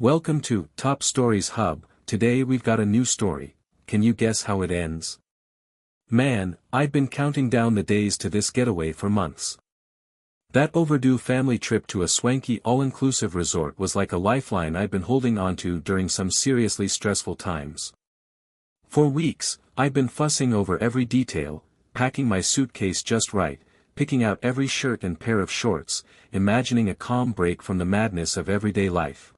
Welcome to Top Stories Hub. Today we've got a new story. Can you guess how it ends? Man, I'd been counting down the days to this getaway for months. That overdue family trip to a swanky all-inclusive resort was like a lifeline I'd been holding onto during some seriously stressful times. For weeks, I'd been fussing over every detail, packing my suitcase just right, picking out every shirt and pair of shorts, imagining a calm break from the madness of everyday life.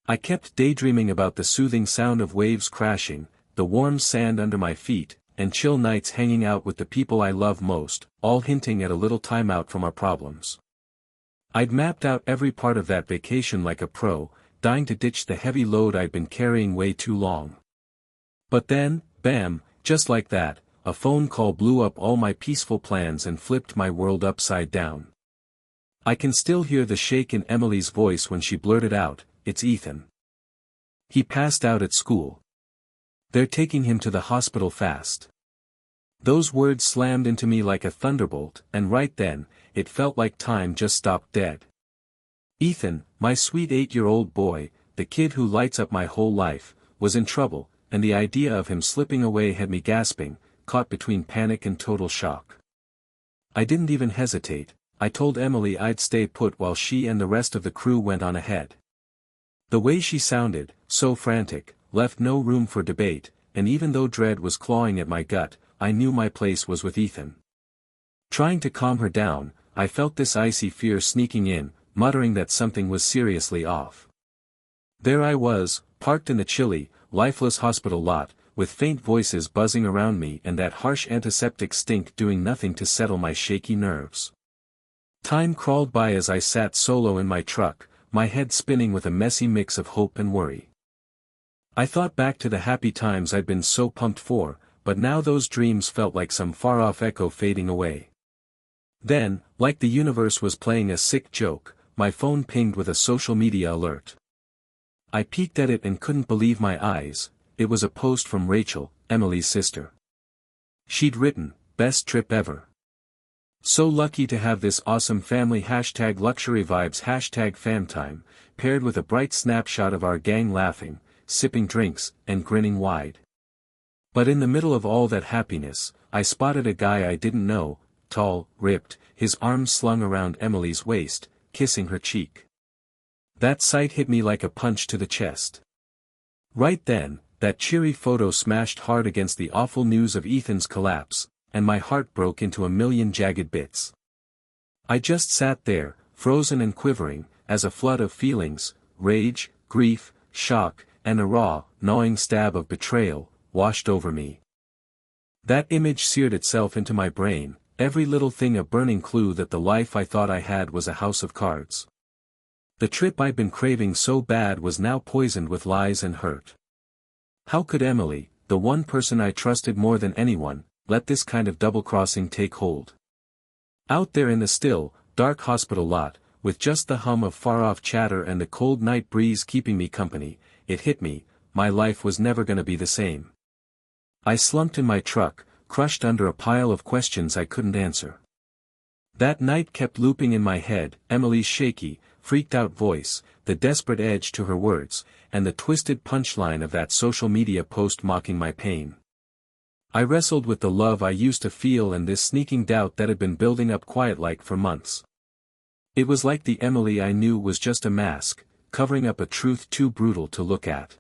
I kept daydreaming about the soothing sound of waves crashing, the warm sand under my feet, and chill nights hanging out with the people I love most, all hinting at a little time out from our problems. I'd mapped out every part of that vacation like a pro, dying to ditch the heavy load I'd been carrying way too long. But then, bam, just like that, a phone call blew up all my peaceful plans and flipped my world upside down. I can still hear the shake in Emily's voice when she blurted out, "It's Ethan. He passed out at school. They're taking him to the hospital fast." Those words slammed into me like a thunderbolt, and right then, it felt like time just stopped dead. Ethan, my sweet 8-year-old boy, the kid who lights up my whole life, was in trouble, and the idea of him slipping away had me gasping, caught between panic and total shock. I didn't even hesitate. I told Emily I'd stay put while she and the rest of the crew went on ahead. The way she sounded, so frantic, left no room for debate, and even though dread was clawing at my gut, I knew my place was with Ethan. Trying to calm her down, I felt this icy fear sneaking in, muttering that something was seriously off. There I was, parked in the chilly, lifeless hospital lot, with faint voices buzzing around me and that harsh antiseptic stink doing nothing to settle my shaky nerves. Time crawled by as I sat solo in my truck, my head spinning with a messy mix of hope and worry. I thought back to the happy times I'd been so pumped for, but now those dreams felt like some far-off echo fading away. Then, like the universe was playing a sick joke, my phone pinged with a social media alert. I peeked at it and couldn't believe my eyes. It was a post from Rachel, Emily's sister. She'd written, "Best trip ever. So lucky to have this awesome family #luxury vibes #famtime, paired with a bright snapshot of our gang laughing, sipping drinks, and grinning wide." But in the middle of all that happiness, I spotted a guy I didn't know, tall, ripped, his arms slung around Emily's waist, kissing her cheek. That sight hit me like a punch to the chest. Right then, that cheery photo smashed hard against the awful news of Ethan's collapse, and my heart broke into a million jagged bits. I just sat there, frozen and quivering, as a flood of feelings, rage, grief, shock, and a raw, gnawing stab of betrayal, washed over me. That image seared itself into my brain, every little thing a burning clue that the life I thought I had was a house of cards. The trip I'd been craving so bad was now poisoned with lies and hurt. How could Emily, the one person I trusted more than anyone, let this kind of double-crossing take hold? Out there in the still, dark hospital lot, with just the hum of far-off chatter and the cold night breeze keeping me company, it hit me, my life was never gonna be the same. I slumped in my truck, crushed under a pile of questions I couldn't answer. That night kept looping in my head, Emily's shaky, freaked-out voice, the desperate edge to her words, and the twisted punchline of that social media post mocking my pain. I wrestled with the love I used to feel and this sneaking doubt that had been building up quiet-like for months. It was like the Emily I knew was just a mask, covering up a truth too brutal to look at.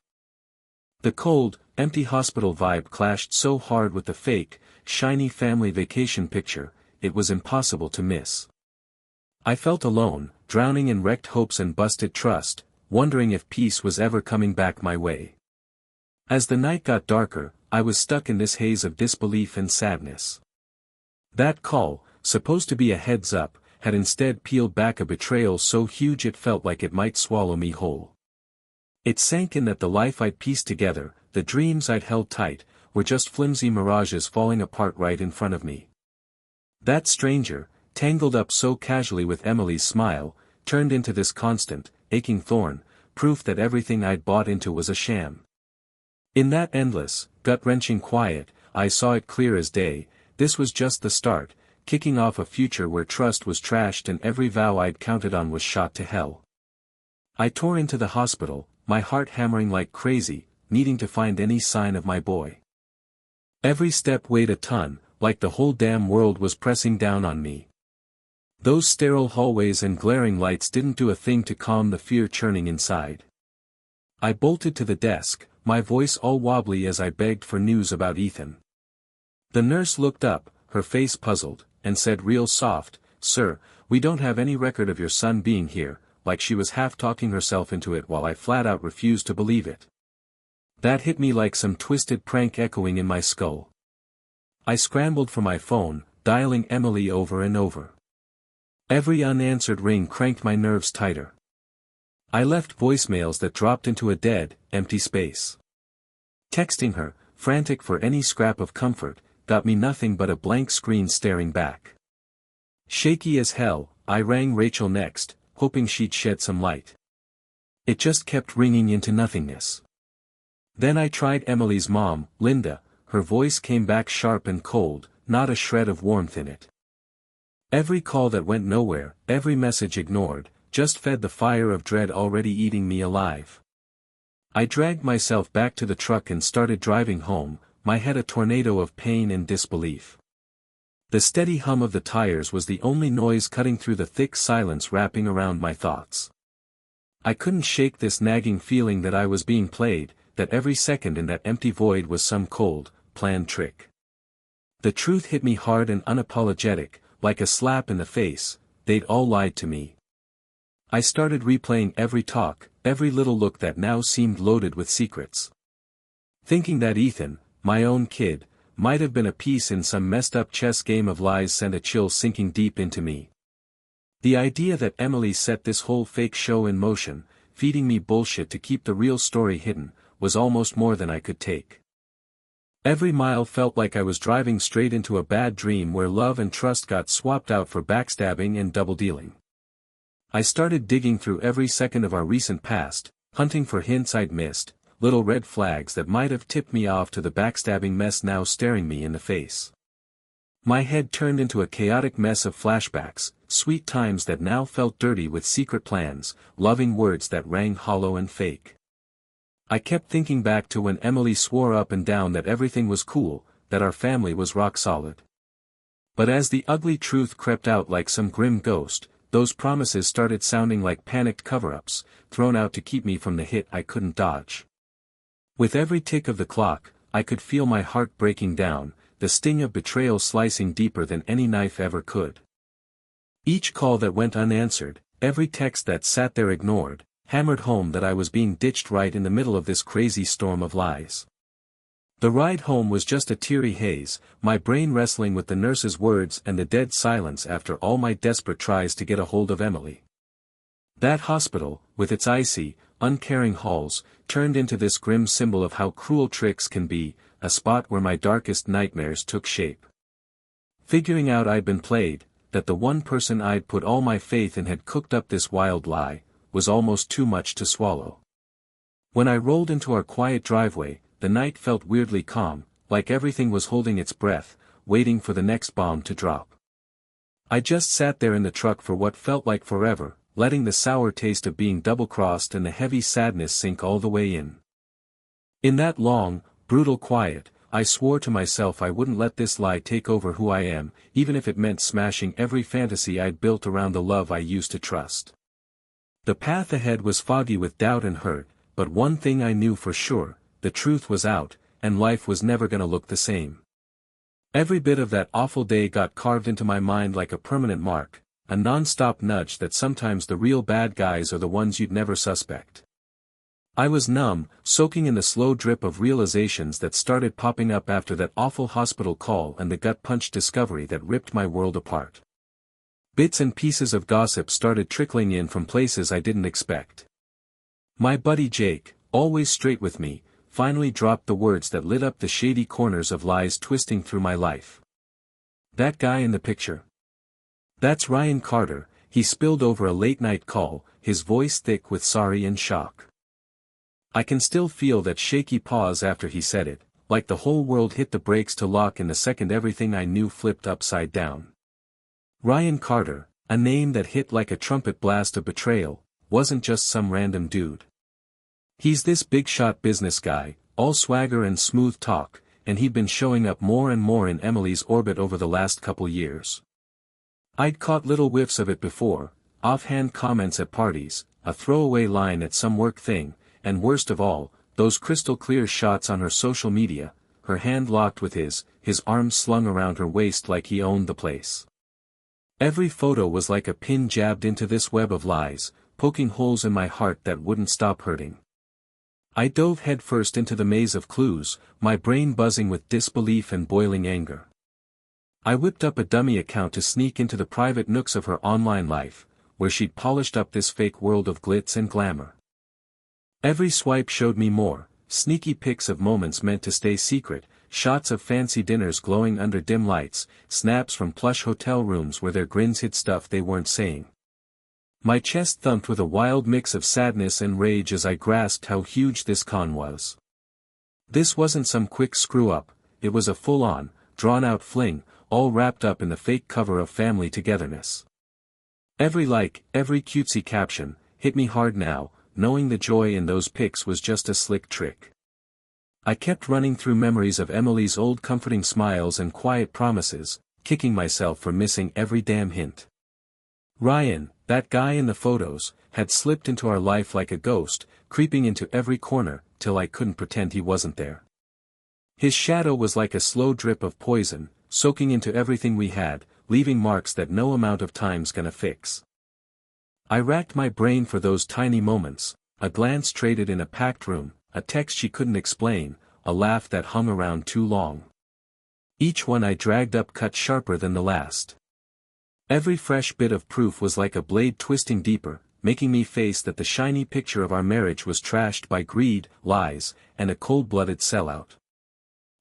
The cold, empty hospital vibe clashed so hard with the fake, shiny family vacation picture, it was impossible to miss. I felt alone, drowning in wrecked hopes and busted trust, wondering if peace was ever coming back my way. As the night got darker, I was stuck in this haze of disbelief and sadness. That call, supposed to be a heads-up, had instead peeled back a betrayal so huge it felt like it might swallow me whole. It sank in that the life I'd pieced together, the dreams I'd held tight, were just flimsy mirages falling apart right in front of me. That stranger, tangled up so casually with Emily's smile, turned into this constant, aching thorn, proof that everything I'd bought into was a sham. In that endless, gut-wrenching quiet, I saw it clear as day. This was just the start, kicking off a future where trust was trashed and every vow I'd counted on was shot to hell. I tore into the hospital, my heart hammering like crazy, needing to find any sign of my boy. Every step weighed a ton, like the whole damn world was pressing down on me. Those sterile hallways and glaring lights didn't do a thing to calm the fear churning inside. I bolted to the desk, my voice all wobbly as I begged for news about Ethan. The nurse looked up, her face puzzled, and said real soft, "Sir, we don't have any record of your son being here," like she was half talking herself into it while I flat out refused to believe it. That hit me like some twisted prank echoing in my skull. I scrambled for my phone, dialing Emily over and over. Every unanswered ring cranked my nerves tighter. I left voicemails that dropped into a dead, empty space. Texting her, frantic for any scrap of comfort, got me nothing but a blank screen staring back. Shaky as hell, I rang Rachel next, hoping she'd shed some light. It just kept ringing into nothingness. Then I tried Emily's mom, Linda. Her voice came back sharp and cold, not a shred of warmth in it. Every call that went nowhere, every message ignored, just fed the fire of dread already eating me alive. I dragged myself back to the truck and started driving home, my head a tornado of pain and disbelief. The steady hum of the tires was the only noise cutting through the thick silence wrapping around my thoughts. I couldn't shake this nagging feeling that I was being played, that every second in that empty void was some cold, planned trick. The truth hit me hard and unapologetic, like a slap in the face. They'd all lied to me. I started replaying every talk, every little look that now seemed loaded with secrets. Thinking that Ethan, my own kid, might have been a piece in some messed up chess game of lies sent a chill sinking deep into me. The idea that Emily set this whole fake show in motion, feeding me bullshit to keep the real story hidden, was almost more than I could take. Every mile felt like I was driving straight into a bad dream where love and trust got swapped out for backstabbing and double-dealing. I started digging through every second of our recent past, hunting for hints I'd missed, little red flags that might have tipped me off to the backstabbing mess now staring me in the face. My head turned into a chaotic mess of flashbacks, sweet times that now felt dirty with secret plans, loving words that rang hollow and fake. I kept thinking back to when Emily swore up and down that everything was cool, that our family was rock solid. But as the ugly truth crept out like some grim ghost, those promises started sounding like panicked cover-ups, thrown out to keep me from the hit I couldn't dodge. With every tick of the clock, I could feel my heart breaking down, the sting of betrayal slicing deeper than any knife ever could. Each call that went unanswered, every text that sat there ignored, hammered home that I was being ditched right in the middle of this crazy storm of lies. The ride home was just a teary haze, my brain wrestling with the nurse's words and the dead silence after all my desperate tries to get a hold of Emily. That hospital, with its icy, uncaring halls, turned into this grim symbol of how cruel tricks can be, a spot where my darkest nightmares took shape. Figuring out I'd been played, that the one person I'd put all my faith in had cooked up this wild lie, was almost too much to swallow. When I rolled into our quiet driveway, the night felt weirdly calm, like everything was holding its breath, waiting for the next bomb to drop. I just sat there in the truck for what felt like forever, letting the sour taste of being double-crossed and the heavy sadness sink all the way in. In that long, brutal quiet, I swore to myself I wouldn't let this lie take over who I am, even if it meant smashing every fantasy I'd built around the love I used to trust. The path ahead was foggy with doubt and hurt, but one thing I knew for sure, the truth was out, and life was never gonna look the same. Every bit of that awful day got carved into my mind like a permanent mark, a non-stop nudge that sometimes the real bad guys are the ones you'd never suspect. I was numb, soaking in the slow drip of realizations that started popping up after that awful hospital call and the gut-punch discovery that ripped my world apart. Bits and pieces of gossip started trickling in from places I didn't expect. My buddy Jake, always straight with me, finally dropped the words that lit up the shady corners of lies twisting through my life. That guy in the picture? That's Ryan Carter. He spilled over a late-night call, his voice thick with sorry and shock. I can still feel that shaky pause after he said it, like the whole world hit the brakes to lock in the second everything I knew flipped upside down. Ryan Carter, a name that hit like a trumpet blast of betrayal, wasn't just some random dude. He's this big-shot business guy, all swagger and smooth talk, and he'd been showing up more and more in Emily's orbit over the last couple years. I'd caught little whiffs of it before, offhand comments at parties, a throwaway line at some work thing, and worst of all, those crystal-clear shots on her social media, her hand locked with his arms slung around her waist like he owned the place. Every photo was like a pin jabbed into this web of lies, poking holes in my heart that wouldn't stop hurting. I dove headfirst into the maze of clues, my brain buzzing with disbelief and boiling anger. I whipped up a dummy account to sneak into the private nooks of her online life, where she'd polished up this fake world of glitz and glamour. Every swipe showed me more, sneaky pics of moments meant to stay secret, shots of fancy dinners glowing under dim lights, snaps from plush hotel rooms where their grins hid stuff they weren't saying. My chest thumped with a wild mix of sadness and rage as I grasped how huge this con was. This wasn't some quick screw-up, it was a full-on, drawn-out fling, all wrapped up in the fake cover of family togetherness. Every like, every cutesy caption, hit me hard now, knowing the joy in those pics was just a slick trick. I kept running through memories of Emily's old comforting smiles and quiet promises, kicking myself for missing every damn hint. Ryan, that guy in the photos, had slipped into our life like a ghost, creeping into every corner, till I couldn't pretend he wasn't there. His shadow was like a slow drip of poison, soaking into everything we had, leaving marks that no amount of time's gonna fix. I racked my brain for those tiny moments, a glance traded in a packed room, a text she couldn't explain, a laugh that hung around too long. Each one I dragged up cut sharper than the last. Every fresh bit of proof was like a blade twisting deeper, making me face that the shiny picture of our marriage was trashed by greed, lies, and a cold-blooded sellout.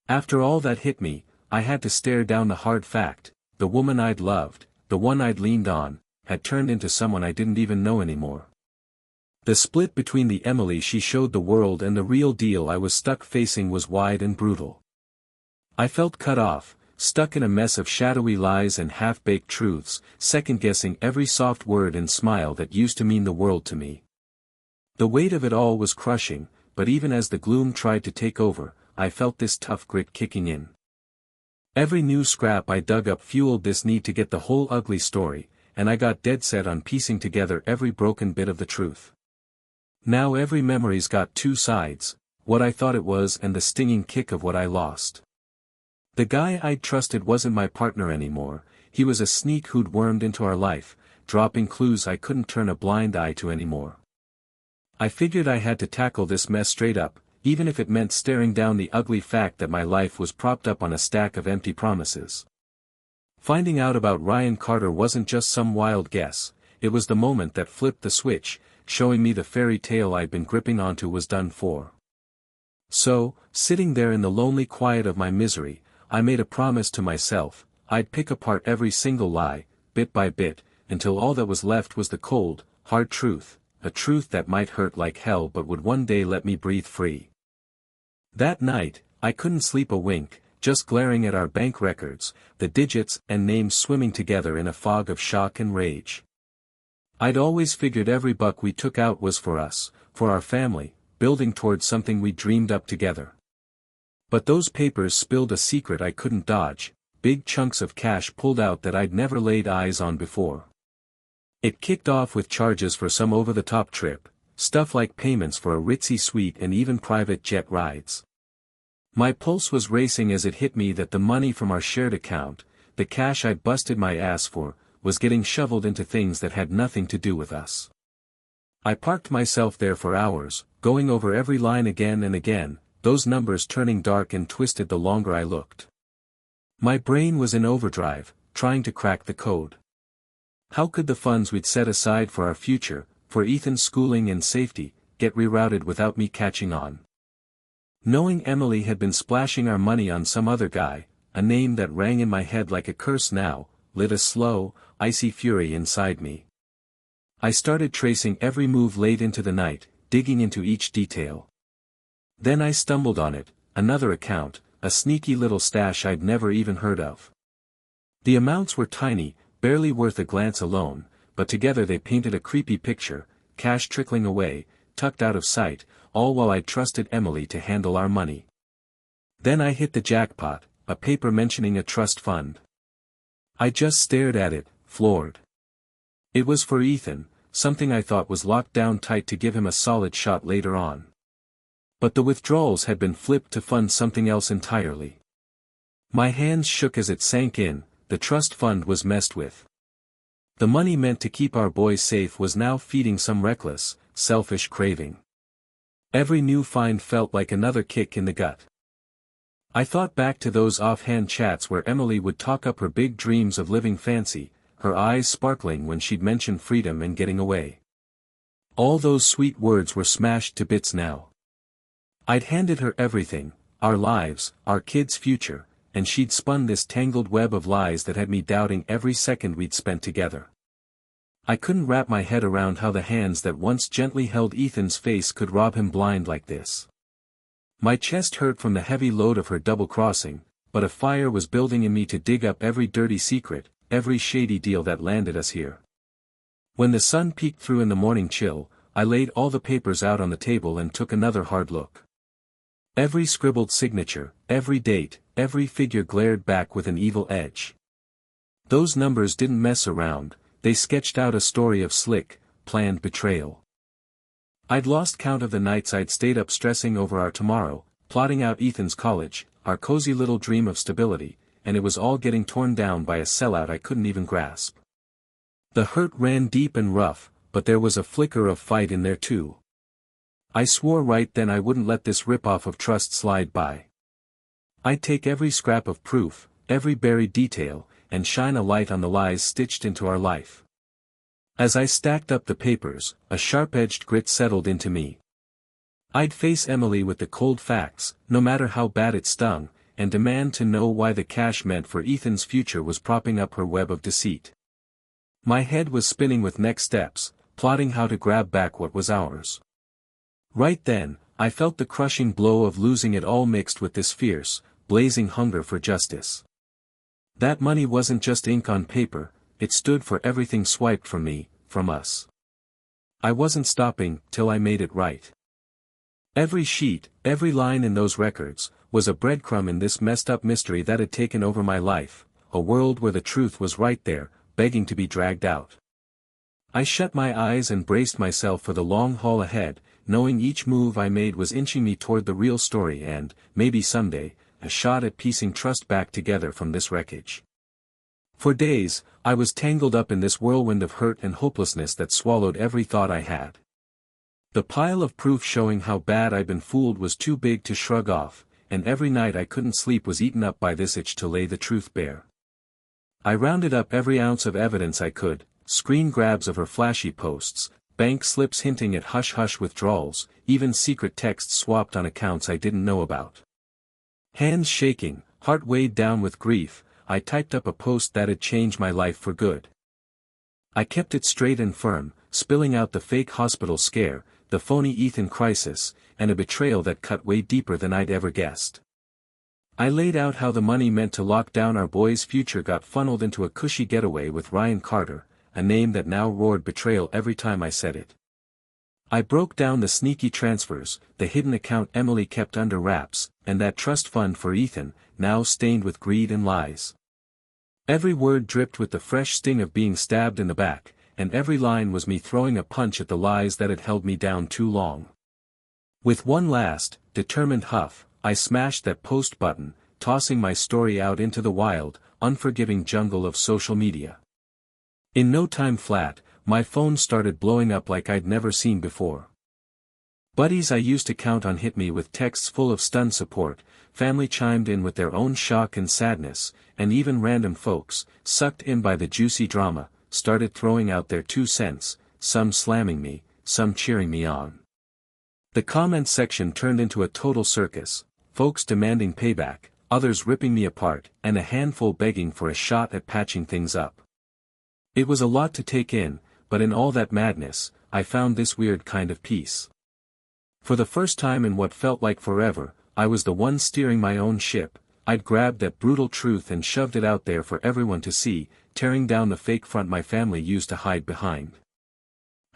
After all that hit me, I had to stare down the hard fact: the woman I'd loved, the one I'd leaned on, had turned into someone I didn't even know anymore. The split between the Emily she showed the world and the real deal I was stuck facing was wide and brutal. I felt cut off, stuck in a mess of shadowy lies and half-baked truths, second-guessing every soft word and smile that used to mean the world to me. The weight of it all was crushing, but even as the gloom tried to take over, I felt this tough grit kicking in. Every new scrap I dug up fueled this need to get the whole ugly story, and I got dead set on piecing together every broken bit of the truth. Now every memory's got two sides, what I thought it was and the stinging kick of what I lost. The guy I'd trusted wasn't my partner anymore, he was a sneak who'd wormed into our life, dropping clues I couldn't turn a blind eye to anymore. I figured I had to tackle this mess straight up, even if it meant staring down the ugly fact that my life was propped up on a stack of empty promises. Finding out about Ryan Carter wasn't just some wild guess, it was the moment that flipped the switch, showing me the fairy tale I'd been gripping onto was done for. So, sitting there in the lonely quiet of my misery, I made a promise to myself: I'd pick apart every single lie, bit by bit, until all that was left was the cold, hard truth, a truth that might hurt like hell but would one day let me breathe free. That night, I couldn't sleep a wink, just glaring at our bank records, the digits and names swimming together in a fog of shock and rage. I'd always figured every buck we took out was for us, for our family, building towards something we dreamed up together. But those papers spilled a secret I couldn't dodge, big chunks of cash pulled out that I'd never laid eyes on before. It kicked off with charges for some over-the-top trip, stuff like payments for a ritzy suite and even private jet rides. My pulse was racing as it hit me that the money from our shared account, the cash I'd busted my ass for, was getting shoveled into things that had nothing to do with us. I parked myself there for hours, going over every line again and again, those numbers turning dark and twisted the longer I looked. My brain was in overdrive, trying to crack the code. How could the funds we'd set aside for our future, for Ethan's schooling and safety, get rerouted without me catching on? Knowing Emily had been splashing our money on some other guy, a name that rang in my head like a curse now, lit a slow, icy fury inside me. I started tracing every move late into the night, digging into each detail. Then I stumbled on it, another account, a sneaky little stash I'd never even heard of. The amounts were tiny, barely worth a glance alone, but together they painted a creepy picture: cash trickling away, tucked out of sight, all while I trusted Emily to handle our money. Then I hit the jackpot, a paper mentioning a trust fund. I just stared at it, floored. It was for Ethan, something I thought was locked down tight to give him a solid shot later on. But the withdrawals had been flipped to fund something else entirely. My hands shook as it sank in, the trust fund was messed with. The money meant to keep our boys safe was now feeding some reckless, selfish craving. Every new find felt like another kick in the gut. I thought back to those offhand chats where Emily would talk up her big dreams of living fancy, her eyes sparkling when she'd mention freedom and getting away. All those sweet words were smashed to bits now. I'd handed her everything, our lives, our kids' future, and she'd spun this tangled web of lies that had me doubting every second we'd spent together. I couldn't wrap my head around how the hands that once gently held Ethan's face could rob him blind like this. My chest hurt from the heavy load of her double-crossing, but a fire was building in me to dig up every dirty secret, every shady deal that landed us here. When the sun peeked through in the morning chill, I laid all the papers out on the table and took another hard look. Every scribbled signature, every date, every figure glared back with an evil edge. Those numbers didn't mess around, they sketched out a story of slick, planned betrayal. I'd lost count of the nights I'd stayed up stressing over our tomorrow, plotting out Ethan's college, our cozy little dream of stability, and it was all getting torn down by a sellout I couldn't even grasp. The hurt ran deep and rough, but there was a flicker of fight in there too. I swore right then I wouldn't let this ripoff of trust slide by. I'd take every scrap of proof, every buried detail, and shine a light on the lies stitched into our life. As I stacked up the papers, a sharp-edged grit settled into me. I'd face Emily with the cold facts, no matter how bad it stung, and demand to know why the cash meant for Ethan's future was propping up her web of deceit. My head was spinning with next steps, plotting how to grab back what was ours. Right then, I felt the crushing blow of losing it all mixed with this fierce, blazing hunger for justice. That money wasn't just ink on paper, it stood for everything swiped from me, from us. I wasn't stopping till I made it right. Every sheet, every line in those records, was a breadcrumb in this messed up mystery that had taken over my life, a world where the truth was right there, begging to be dragged out. I shut my eyes and braced myself for the long haul ahead, knowing each move I made was inching me toward the real story and, maybe someday, a shot at piecing trust back together from this wreckage. For days, I was tangled up in this whirlwind of hurt and hopelessness that swallowed every thought I had. The pile of proof showing how bad I'd been fooled was too big to shrug off, and every night I couldn't sleep was eaten up by this itch to lay the truth bare. I rounded up every ounce of evidence I could, screen grabs of her flashy posts, bank slips hinting at hush-hush withdrawals, even secret texts swapped on accounts I didn't know about. Hands shaking, heart weighed down with grief, I typed up a post that'd change my life for good. I kept it straight and firm, spilling out the fake hospital scare, the phony Ethan crisis, and a betrayal that cut way deeper than I'd ever guessed. I laid out how the money meant to lock down our boys' future got funneled into a cushy getaway with Ryan Carter, a name that now roared betrayal every time I said it. I broke down the sneaky transfers, the hidden account Emily kept under wraps, and that trust fund for Ethan, now stained with greed and lies. Every word dripped with the fresh sting of being stabbed in the back, and every line was me throwing a punch at the lies that had held me down too long. With one last, determined huff, I smashed that post button, tossing my story out into the wild, unforgiving jungle of social media. In no time flat, my phone started blowing up like I'd never seen before. Buddies I used to count on hit me with texts full of stunned support, family chimed in with their own shock and sadness, and even random folks, sucked in by the juicy drama, started throwing out their 2 cents, some slamming me, some cheering me on. The comments section turned into a total circus, folks demanding payback, others ripping me apart, and a handful begging for a shot at patching things up. It was a lot to take in, but in all that madness, I found this weird kind of peace. For the first time in what felt like forever, I was the one steering my own ship. I'd grabbed that brutal truth and shoved it out there for everyone to see, tearing down the fake front my family used to hide behind.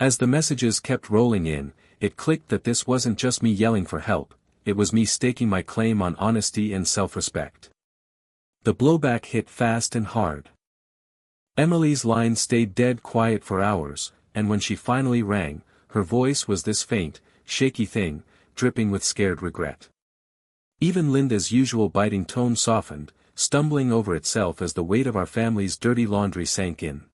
As the messages kept rolling in, it clicked that this wasn't just me yelling for help, it was me staking my claim on honesty and self-respect. The blowback hit fast and hard. Emily's line stayed dead quiet for hours, and when she finally rang, her voice was this faint, shaky thing, dripping with scared regret. Even Linda's usual biting tone softened, stumbling over itself as the weight of our family's dirty laundry sank in.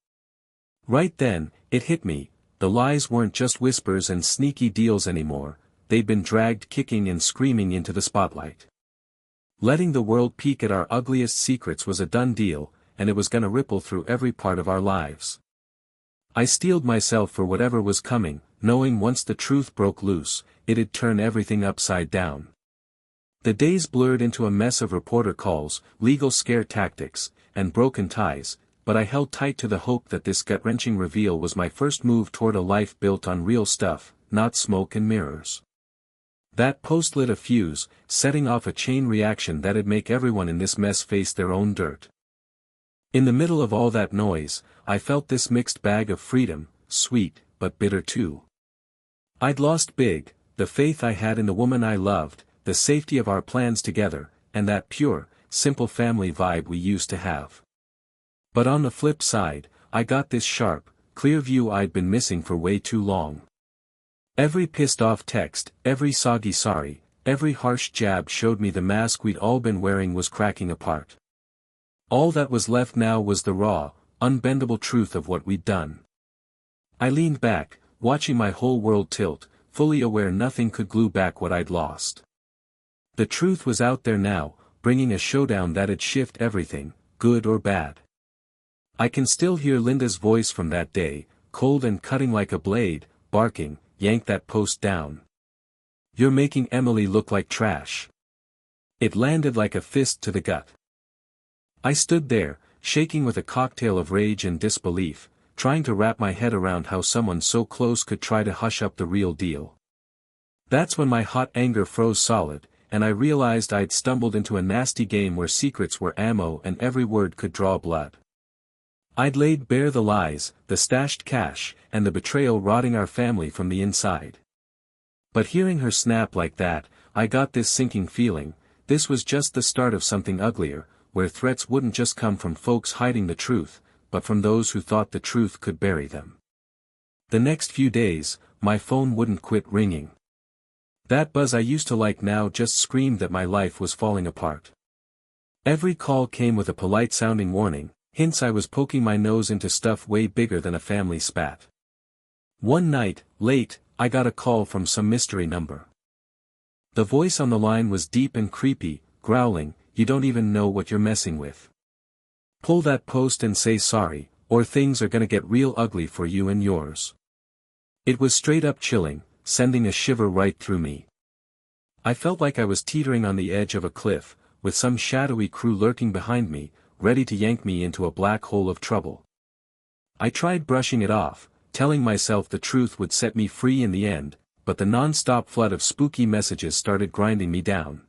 Right then, it hit me, the lies weren't just whispers and sneaky deals anymore, they'd been dragged kicking and screaming into the spotlight. Letting the world peek at our ugliest secrets was a done deal, and it was gonna ripple through every part of our lives. I steeled myself for whatever was coming, knowing once the truth broke loose, it'd turn everything upside down. The days blurred into a mess of reporter calls, legal scare tactics, and broken ties, but I held tight to the hope that this gut-wrenching reveal was my first move toward a life built on real stuff, not smoke and mirrors. That post lit a fuse, setting off a chain reaction that'd make everyone in this mess face their own dirt. In the middle of all that noise, I felt this mixed bag of freedom, sweet, but bitter too. I'd lost big, the faith I had in the woman I loved, the safety of our plans together, and that pure, simple family vibe we used to have. But on the flip side, I got this sharp, clear view I'd been missing for way too long. Every pissed-off text, every soggy sorry, every harsh jab showed me the mask we'd all been wearing was cracking apart. All that was left now was the raw, unbendable truth of what we'd done. I leaned back, watching my whole world tilt, fully aware nothing could glue back what I'd lost. The truth was out there now, bringing a showdown that'd shift everything, good or bad. I can still hear Linda's voice from that day, cold and cutting like a blade, barking, "Yank that post down. You're making Emily look like trash." It landed like a fist to the gut. I stood there, shaking with a cocktail of rage and disbelief, trying to wrap my head around how someone so close could try to hush up the real deal. That's when my hot anger froze solid, and I realized I'd stumbled into a nasty game where secrets were ammo and every word could draw blood. I'd laid bare the lies, the stashed cash, and the betrayal rotting our family from the inside. But hearing her snap like that, I got this sinking feeling, this was just the start of something uglier, where threats wouldn't just come from folks hiding the truth, but from those who thought the truth could bury them. The next few days, my phone wouldn't quit ringing. That buzz I used to like now just screamed that my life was falling apart. Every call came with a polite-sounding warning, hints I was poking my nose into stuff way bigger than a family spat. One night, late, I got a call from some mystery number. The voice on the line was deep and creepy, growling, "You don't even know what you're messing with. Pull that post and say sorry, or things are gonna get real ugly for you and yours." It was straight up chilling, sending a shiver right through me. I felt like I was teetering on the edge of a cliff, with some shadowy crew lurking behind me, ready to yank me into a black hole of trouble. I tried brushing it off, telling myself the truth would set me free in the end, but the non-stop flood of spooky messages started grinding me down.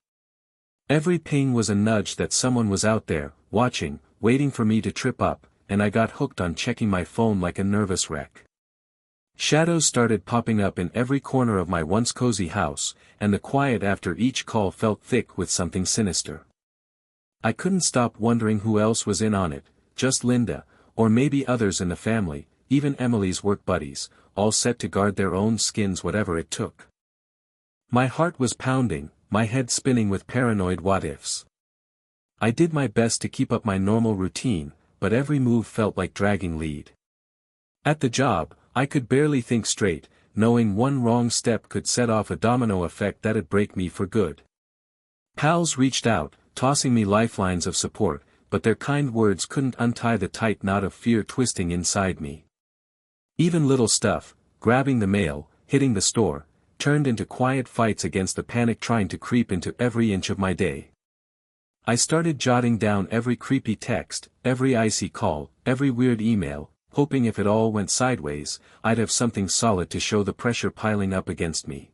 Every ping was a nudge that someone was out there, watching, waiting for me to trip up, and I got hooked on checking my phone like a nervous wreck. Shadows started popping up in every corner of my once cozy house, and the quiet after each call felt thick with something sinister. I couldn't stop wondering who else was in on it, just Linda, or maybe others in the family, even Emily's work buddies, all set to guard their own skins whatever it took. My heart was pounding, my head spinning with paranoid what-ifs. I did my best to keep up my normal routine, but every move felt like dragging lead. At the job, I could barely think straight, knowing one wrong step could set off a domino effect that'd break me for good. Pals reached out, tossing me lifelines of support, but their kind words couldn't untie the tight knot of fear twisting inside me. Even little stuff, grabbing the mail, hitting the store, turned into quiet fights against the panic trying to creep into every inch of my day. I started jotting down every creepy text, every icy call, every weird email, hoping if it all went sideways, I'd have something solid to show the pressure piling up against me.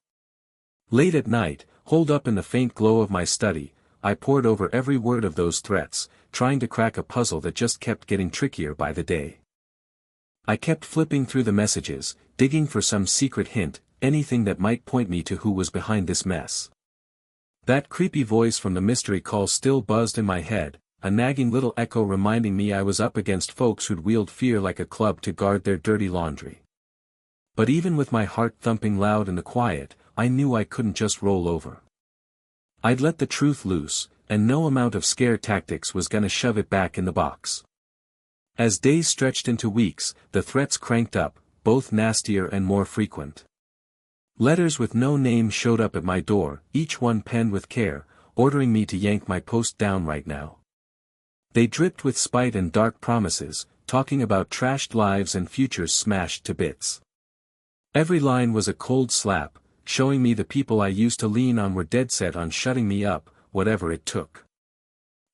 Late at night, holed up in the faint glow of my study, I pored over every word of those threats, trying to crack a puzzle that just kept getting trickier by the day. I kept flipping through the messages, digging for some secret hint, anything that might point me to who was behind this mess. That creepy voice from the mystery call still buzzed in my head, a nagging little echo reminding me I was up against folks who'd wield fear like a club to guard their dirty laundry. But even with my heart thumping loud in the quiet, I knew I couldn't just roll over. I'd let the truth loose, and no amount of scare tactics was gonna shove it back in the box. As days stretched into weeks, the threats cranked up, both nastier and more frequent. Letters with no name showed up at my door, each one penned with care, ordering me to yank my post down right now. They dripped with spite and dark promises, talking about trashed lives and futures smashed to bits. Every line was a cold slap, showing me the people I used to lean on were dead set on shutting me up, whatever it took.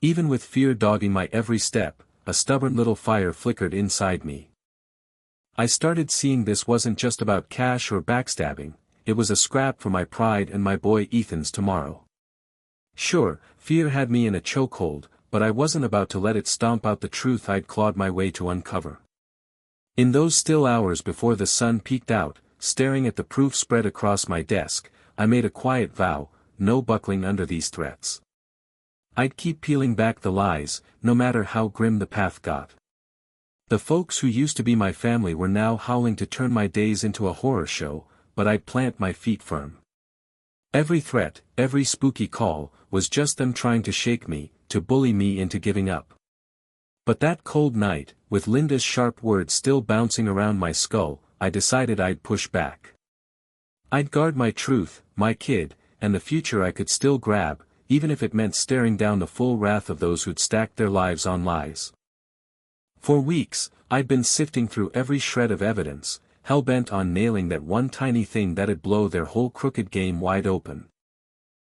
Even with fear dogging my every step, a stubborn little fire flickered inside me. I started seeing this wasn't just about cash or backstabbing, it was a scrap for my pride and my boy Ethan's tomorrow. Sure, fear had me in a chokehold, but I wasn't about to let it stomp out the truth I'd clawed my way to uncover. In those still hours before the sun peeked out, staring at the proof spread across my desk, I made a quiet vow, no buckling under these threats. I'd keep peeling back the lies, no matter how grim the path got. The folks who used to be my family were now howling to turn my days into a horror show, but I'd plant my feet firm. Every threat, every spooky call, was just them trying to shake me, to bully me into giving up. But that cold night, with Linda's sharp words still bouncing around my skull, I decided I'd push back. I'd guard my truth, my kid, and the future I could still grab, even if it meant staring down the full wrath of those who'd stacked their lives on lies. For weeks, I'd been sifting through every shred of evidence, hell-bent on nailing that one tiny thing that'd blow their whole crooked game wide open.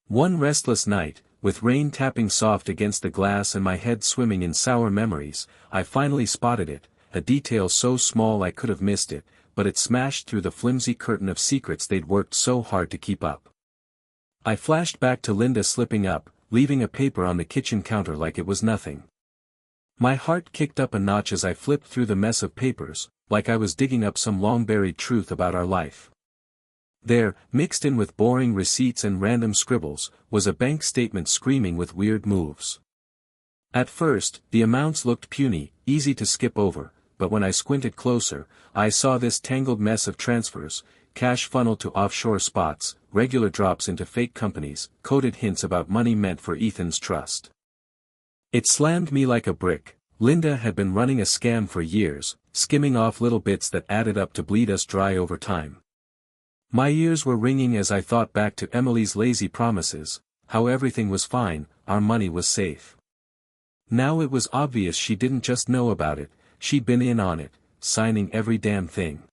One restless night, with rain tapping soft against the glass and my head swimming in sour memories, I finally spotted it, a detail so small I could have missed it, but it smashed through the flimsy curtain of secrets they'd worked so hard to keep up. I flashed back to Linda slipping up, leaving a paper on the kitchen counter like it was nothing. My heart kicked up a notch as I flipped through the mess of papers, like I was digging up some long-buried truth about our life. There, mixed in with boring receipts and random scribbles, was a bank statement screaming with weird moves. At first, the amounts looked puny, easy to skip over, but when I squinted closer, I saw this tangled mess of transfers, cash funneled to offshore spots, regular drops into fake companies, coded hints about money meant for Ethan's trust. It slammed me like a brick. Linda had been running a scam for years, skimming off little bits that added up to bleed us dry over time. My ears were ringing as I thought back to Emily's lazy promises, how everything was fine, our money was safe. Now it was obvious she didn't just know about it, she'd been in on it, signing every damn thing.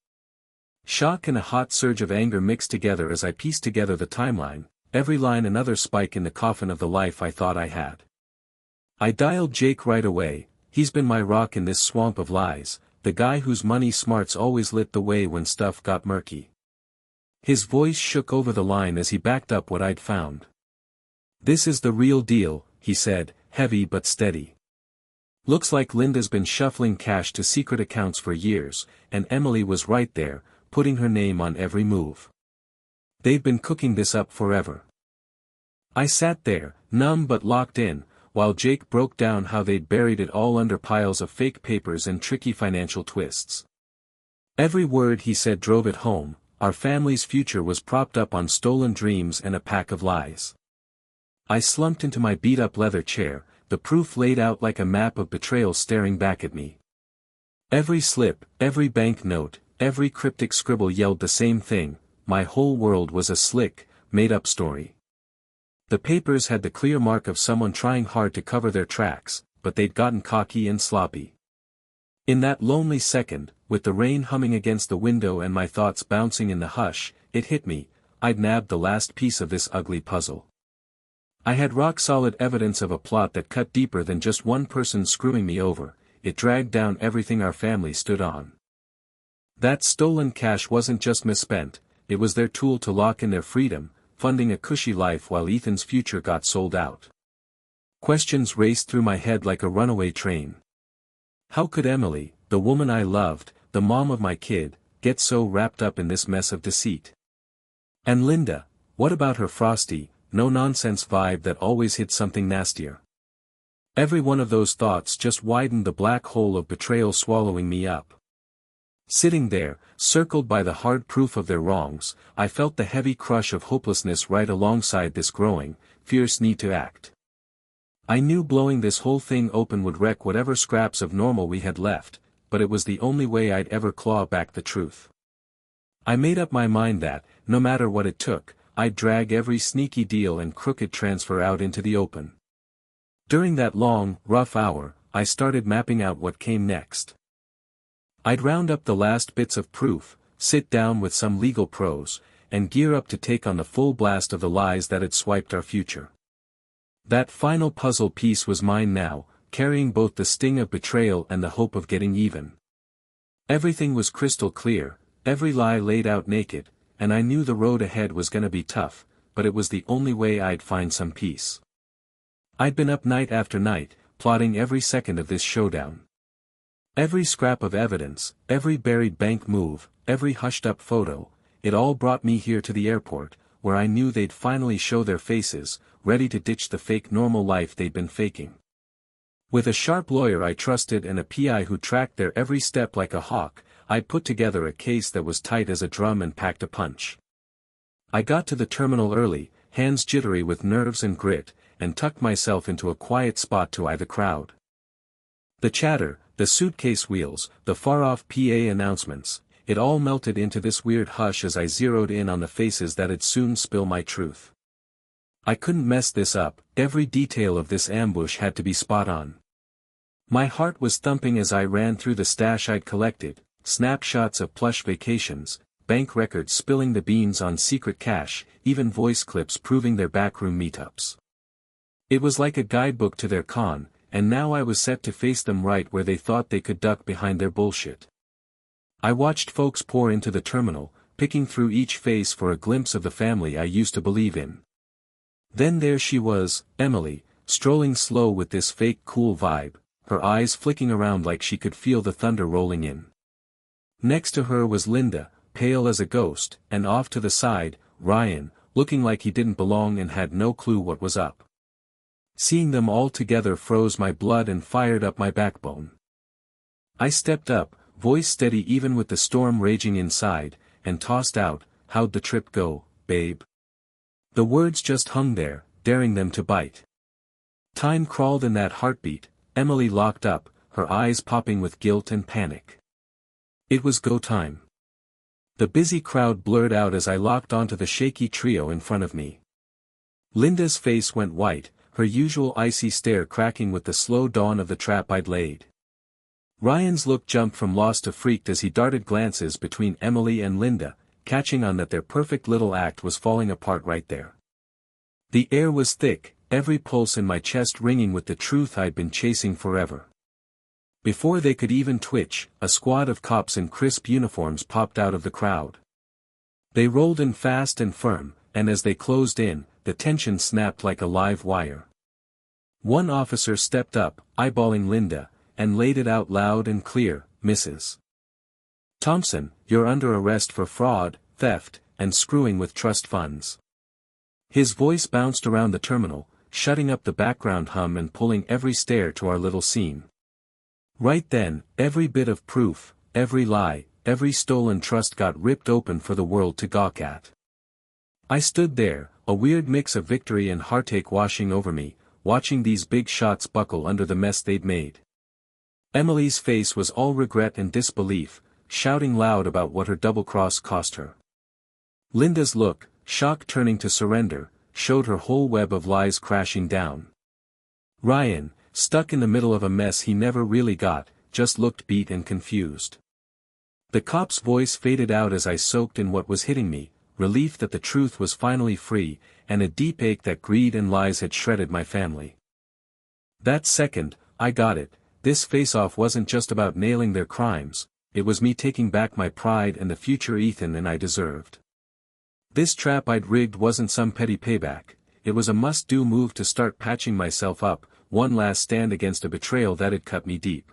Shock and a hot surge of anger mixed together as I pieced together the timeline, every line another spike in the coffin of the life I thought I had. I dialed Jake right away. He's been my rock in this swamp of lies, the guy whose money smarts always lit the way when stuff got murky. His voice shook over the line as he backed up what I'd found. "This is the real deal," he said, heavy but steady. "Looks like Linda's been shuffling cash to secret accounts for years, and Emily was right there, putting her name on every move. They've been cooking this up forever." I sat there, numb but locked in, while Jake broke down how they'd buried it all under piles of fake papers and tricky financial twists. Every word he said drove it home, our family's future was propped up on stolen dreams and a pack of lies. I slumped into my beat-up leather chair, the proof laid out like a map of betrayal staring back at me. Every slip, every bank note, every cryptic scribble yelled the same thing: my whole world was a slick, made-up story. The papers had the clear mark of someone trying hard to cover their tracks, but they'd gotten cocky and sloppy. In that lonely second, with the rain humming against the window and my thoughts bouncing in the hush, it hit me, I'd nabbed the last piece of this ugly puzzle. I had rock-solid evidence of a plot that cut deeper than just one person screwing me over, it dragged down everything our family stood on. That stolen cash wasn't just misspent, it was their tool to lock in their freedom, funding a cushy life while Ethan's future got sold out. Questions raced through my head like a runaway train. How could Emily, the woman I loved, the mom of my kid, get so wrapped up in this mess of deceit? And Linda, what about her frosty, no-nonsense vibe that always hid something nastier? Every one of those thoughts just widened the black hole of betrayal swallowing me up. Sitting there, circled by the hard proof of their wrongs, I felt the heavy crush of hopelessness right alongside this growing, fierce need to act. I knew blowing this whole thing open would wreck whatever scraps of normal we had left, but it was the only way I'd ever claw back the truth. I made up my mind that, no matter what it took, I'd drag every sneaky deal and crooked transfer out into the open. During that long, rough hour, I started mapping out what came next. I'd round up the last bits of proof, sit down with some legal pros, and gear up to take on the full blast of the lies that had swiped our future. That final puzzle piece was mine now, carrying both the sting of betrayal and the hope of getting even. Everything was crystal clear, every lie laid out naked, and I knew the road ahead was gonna be tough, but it was the only way I'd find some peace. I'd been up night after night, plotting every second of this showdown. Every scrap of evidence, every buried bank move, every hushed-up photo, it all brought me here to the airport, where I knew they'd finally show their faces, ready to ditch the fake normal life they'd been faking. With a sharp lawyer I trusted and a PI who tracked their every step like a hawk, I'd put together a case that was tight as a drum and packed a punch. I got to the terminal early, hands jittery with nerves and grit, and tucked myself into a quiet spot to eye the crowd. The chatter, the suitcase wheels, the far-off PA announcements, it all melted into this weird hush as I zeroed in on the faces that'd soon spill my truth. I couldn't mess this up, every detail of this ambush had to be spot on. My heart was thumping as I ran through the stash I'd collected, snapshots of plush vacations, bank records spilling the beans on secret cash, even voice clips proving their backroom meetups. It was like a guidebook to their con, and now I was set to face them right where they thought they could duck behind their bullshit. I watched folks pour into the terminal, picking through each face for a glimpse of the family I used to believe in. Then there she was, Emily, strolling slow with this fake cool vibe, her eyes flicking around like she could feel the thunder rolling in. Next to her was Linda, pale as a ghost, and off to the side, Ryan, looking like he didn't belong and had no clue what was up. Seeing them all together froze my blood and fired up my backbone. I stepped up, voice steady even with the storm raging inside, and tossed out, "How'd the trip go, babe?" The words just hung there, daring them to bite. Time crawled in that heartbeat, Emily locked up, her eyes popping with guilt and panic. It was go time. The busy crowd blurred out as I locked onto the shaky trio in front of me. Linda's face went white, her usual icy stare cracking with the slow dawn of the trap I'd laid. Ryan's look jumped from lost to freaked as he darted glances between Emily and Linda, catching on that their perfect little act was falling apart right there. The air was thick, every pulse in my chest ringing with the truth I'd been chasing forever. Before they could even twitch, a squad of cops in crisp uniforms popped out of the crowd. They rolled in fast and firm, and as they closed in, the tension snapped like a live wire. One officer stepped up, eyeballing Linda, and laid it out loud and clear, "Mrs. Thompson, you're under arrest for fraud, theft, and screwing with trust funds." His voice bounced around the terminal, shutting up the background hum and pulling every stare to our little scene. Right then, every bit of proof, every lie, every stolen trust got ripped open for the world to gawk at. I stood there, a weird mix of victory and heartache washing over me, watching these big shots buckle under the mess they'd made. Emily's face was all regret and disbelief, shouting loud about what her double-cross cost her. Linda's look, shock turning to surrender, showed her whole web of lies crashing down. Ryan, stuck in the middle of a mess he never really got, just looked beat and confused. The cop's voice faded out as I soaked in what was hitting me, relief that the truth was finally free, and a deep ache that greed and lies had shredded my family. That second, I got it, this face-off wasn't just about nailing their crimes, it was me taking back my pride and the future Ethan and I deserved. This trap I'd rigged wasn't some petty payback, it was a must-do move to start patching myself up, one last stand against a betrayal that had cut me deep.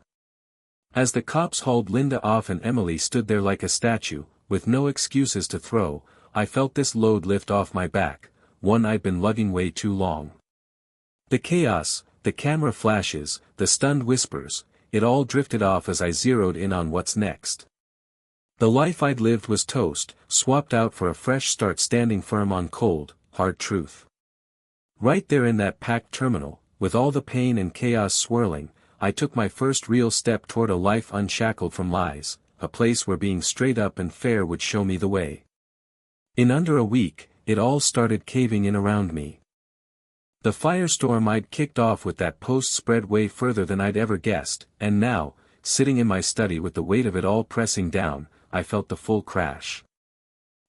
As the cops hauled Linda off and Emily stood there like a statue, with no excuses to throw, I felt this load lift off my back, one I'd been lugging way too long. The chaos, the camera flashes, the stunned whispers, it all drifted off as I zeroed in on what's next. The life I'd lived was toast, swapped out for a fresh start standing firm on cold, hard truth. Right there in that packed terminal, with all the pain and chaos swirling, I took my first real step toward a life unshackled from lies, a place where being straight up and fair would show me the way. In under a week, it all started caving in around me. The firestorm I'd kicked off with that post spread way further than I'd ever guessed, and now, sitting in my study with the weight of it all pressing down, I felt the full crash.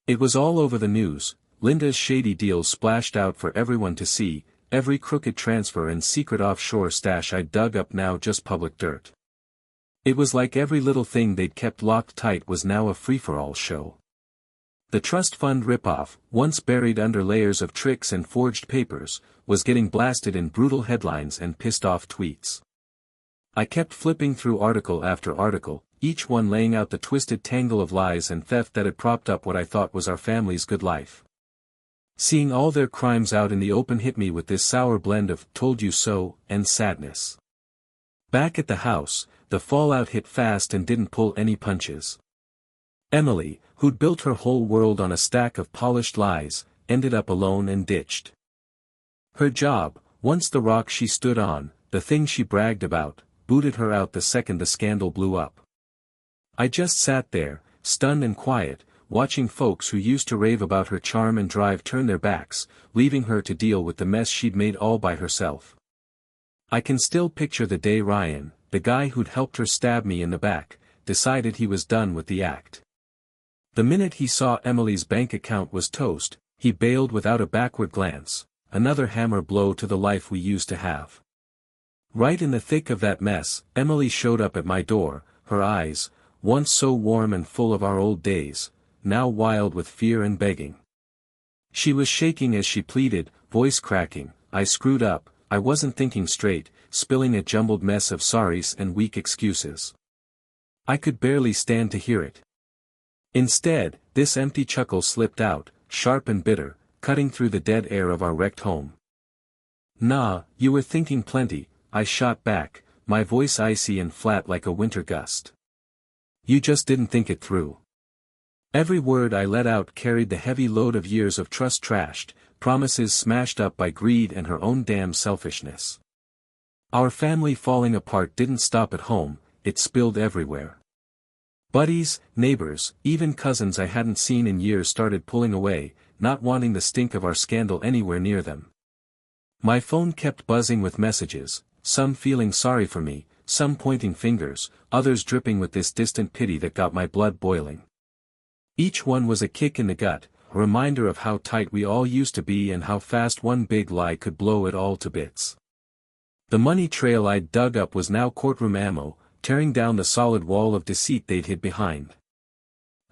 It was all over the news, Linda's shady deals splashed out for everyone to see, every crooked transfer and secret offshore stash I'd dug up now just public dirt. It was like every little thing they'd kept locked tight was now a free-for-all show. The trust fund ripoff, once buried under layers of tricks and forged papers, was getting blasted in brutal headlines and pissed-off tweets. I kept flipping through article after article, each one laying out the twisted tangle of lies and theft that had propped up what I thought was our family's good life. Seeing all their crimes out in the open hit me with this sour blend of "told you so" and sadness. Back at the house, the fallout hit fast and didn't pull any punches. Emily, who'd built her whole world on a stack of polished lies, ended up alone and ditched. Her job, once the rock she stood on, the thing she bragged about, booted her out the second the scandal blew up. I just sat there, stunned and quiet, watching folks who used to rave about her charm and drive turn their backs, leaving her to deal with the mess she'd made all by herself. I can still picture the day Ryan, the guy who'd helped her stab me in the back, decided he was done with the act. The minute he saw Emily's bank account was toast, he bailed without a backward glance, another hammer blow to the life we used to have. Right in the thick of that mess, Emily showed up at my door, her eyes, once so warm and full of our old days, now wild with fear and begging. She was shaking as she pleaded, voice cracking, "I screwed up, I wasn't thinking straight," spilling a jumbled mess of sorries and weak excuses. I could barely stand to hear it. Instead, this empty chuckle slipped out, sharp and bitter, cutting through the dead air of our wrecked home. "Nah, you were thinking plenty," I shot back, my voice icy and flat like a winter gust. "You just didn't think it through." Every word I let out carried the heavy load of years of trust trashed, promises smashed up by greed and her own damn selfishness. Our family falling apart didn't stop at home, it spilled everywhere. Buddies, neighbors, even cousins I hadn't seen in years started pulling away, not wanting the stink of our scandal anywhere near them. My phone kept buzzing with messages, some feeling sorry for me, some pointing fingers, others dripping with this distant pity that got my blood boiling. Each one was a kick in the gut, a reminder of how tight we all used to be and how fast one big lie could blow it all to bits. The money trail I'd dug up was now courtroom ammo, tearing down the solid wall of deceit they'd hid behind.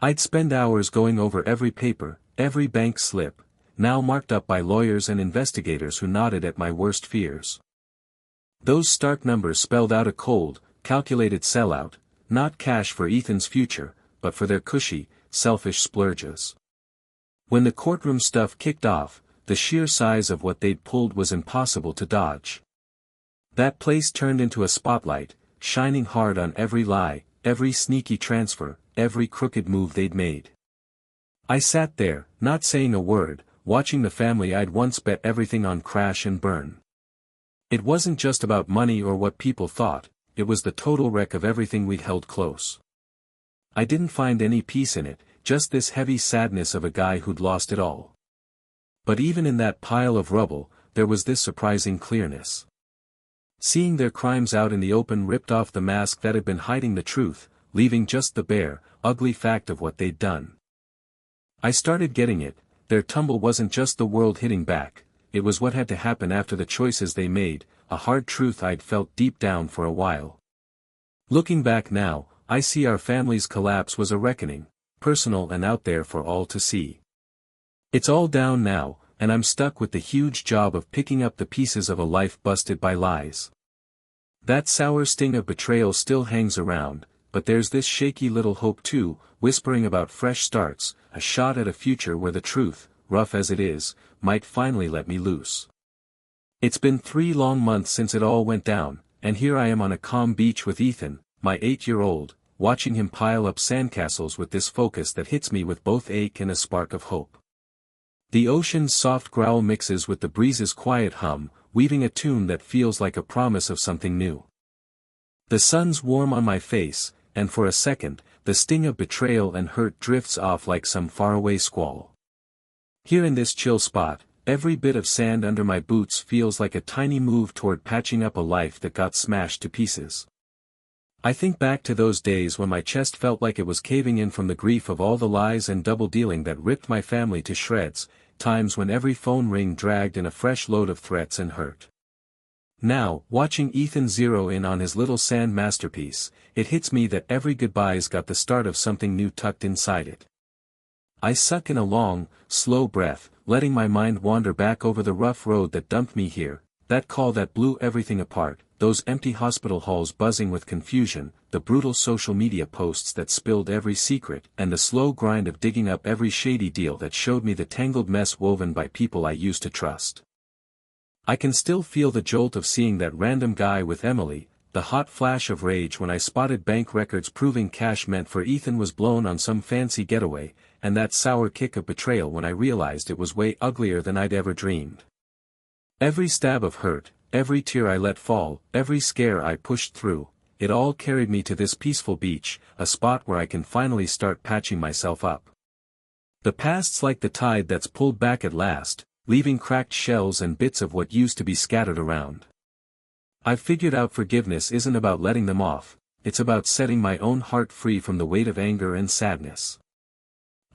I'd spend hours going over every paper, every bank slip, now marked up by lawyers and investigators who nodded at my worst fears. Those stark numbers spelled out a cold, calculated sellout, not cash for Ethan's future, but for their cushy, selfish splurges. When the courtroom stuff kicked off, the sheer size of what they'd pulled was impossible to dodge. That place turned into a spotlight, shining hard on every lie, every sneaky transfer, every crooked move they'd made. I sat there, not saying a word, watching the family I'd once bet everything on crash and burn. It wasn't just about money or what people thought, it was the total wreck of everything we'd held close. I didn't find any peace in it, just this heavy sadness of a guy who'd lost it all. But even in that pile of rubble, there was this surprising clearness. Seeing their crimes out in the open ripped off the mask that had been hiding the truth, leaving just the bare, ugly fact of what they'd done. I started getting it, their tumble wasn't just the world hitting back, it was what had to happen after the choices they made, a hard truth I'd felt deep down for a while. Looking back now, I see our family's collapse was a reckoning, personal and out there for all to see. It's all down now, and I'm stuck with the huge job of picking up the pieces of a life busted by lies. That sour sting of betrayal still hangs around, but there's this shaky little hope too, whispering about fresh starts, a shot at a future where the truth, rough as it is, might finally let me loose. It's been 3 long months since it all went down, and here I am on a calm beach with Ethan, my 8-year-old, watching him pile up sandcastles with this focus that hits me with both ache and a spark of hope. The ocean's soft growl mixes with the breeze's quiet hum, weaving a tune that feels like a promise of something new. The sun's warm on my face, and for a second, the sting of betrayal and hurt drifts off like some faraway squall. Here in this chill spot, every bit of sand under my boots feels like a tiny move toward patching up a life that got smashed to pieces. I think back to those days when my chest felt like it was caving in from the grief of all the lies and double-dealing that ripped my family to shreds, times when every phone ring dragged in a fresh load of threats and hurt. Now, watching Ethan zero in on his little sand masterpiece, it hits me that every goodbye's got the start of something new tucked inside it. I suck in a long, slow breath, letting my mind wander back over the rough road that dumped me here, that call that blew everything apart, those empty hospital halls buzzing with confusion, the brutal social media posts that spilled every secret, and the slow grind of digging up every shady deal that showed me the tangled mess woven by people I used to trust. I can still feel the jolt of seeing that random guy with Emily, the hot flash of rage when I spotted bank records proving cash meant for Ethan was blown on some fancy getaway, and that sour kick of betrayal when I realized it was way uglier than I'd ever dreamed. Every stab of hurt, every tear I let fall, every scare I pushed through, it all carried me to this peaceful beach, a spot where I can finally start patching myself up. The past's like the tide that's pulled back at last, leaving cracked shells and bits of what used to be scattered around. I've figured out forgiveness isn't about letting them off, it's about setting my own heart free from the weight of anger and sadness.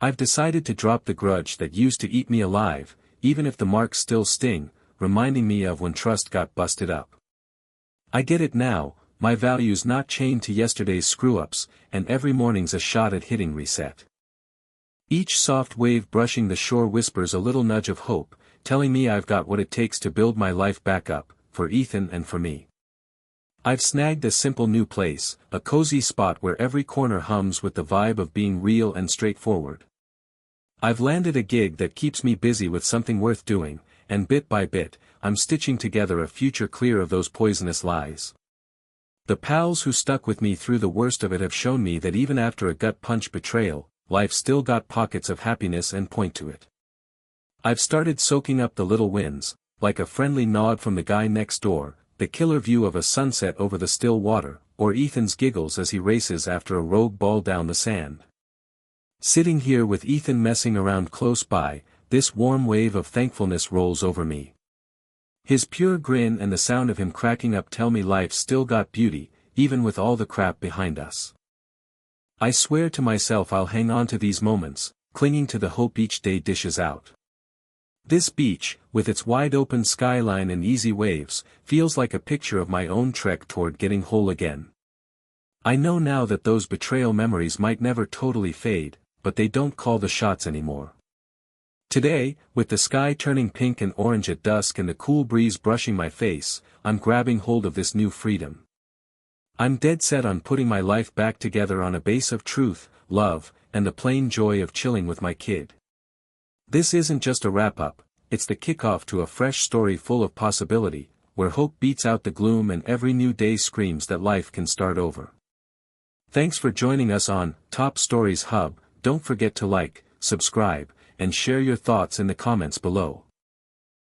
I've decided to drop the grudge that used to eat me alive, even if the marks still sting, reminding me of when trust got busted up. I get it now, my value's not chained to yesterday's screw-ups, and every morning's a shot at hitting reset. Each soft wave brushing the shore whispers a little nudge of hope, telling me I've got what it takes to build my life back up, for Ethan and for me. I've snagged a simple new place, a cozy spot where every corner hums with the vibe of being real and straightforward. I've landed a gig that keeps me busy with something worth doing, and bit by bit, I'm stitching together a future clear of those poisonous lies. The pals who stuck with me through the worst of it have shown me that even after a gut-punch betrayal, life still got pockets of happiness and point to it. I've started soaking up the little wins, like a friendly nod from the guy next door, the killer view of a sunset over the still water, or Ethan's giggles as he races after a rogue ball down the sand. Sitting here with Ethan messing around close by, this warm wave of thankfulness rolls over me. His pure grin and the sound of him cracking up tell me life still got beauty, even with all the crap behind us. I swear to myself I'll hang on to these moments, clinging to the hope each day dishes out. This beach, with its wide-open skyline and easy waves, feels like a picture of my own trek toward getting whole again. I know now that those betrayal memories might never totally fade, but they don't call the shots anymore. Today, with the sky turning pink and orange at dusk and the cool breeze brushing my face, I'm grabbing hold of this new freedom. I'm dead set on putting my life back together on a base of truth, love, and the plain joy of chilling with my kid. This isn't just a wrap-up, it's the kickoff to a fresh story full of possibility, where hope beats out the gloom and every new day screams that life can start over. Thanks for joining us on Top Stories Hub. Don't forget to like, subscribe, and share your thoughts in the comments below.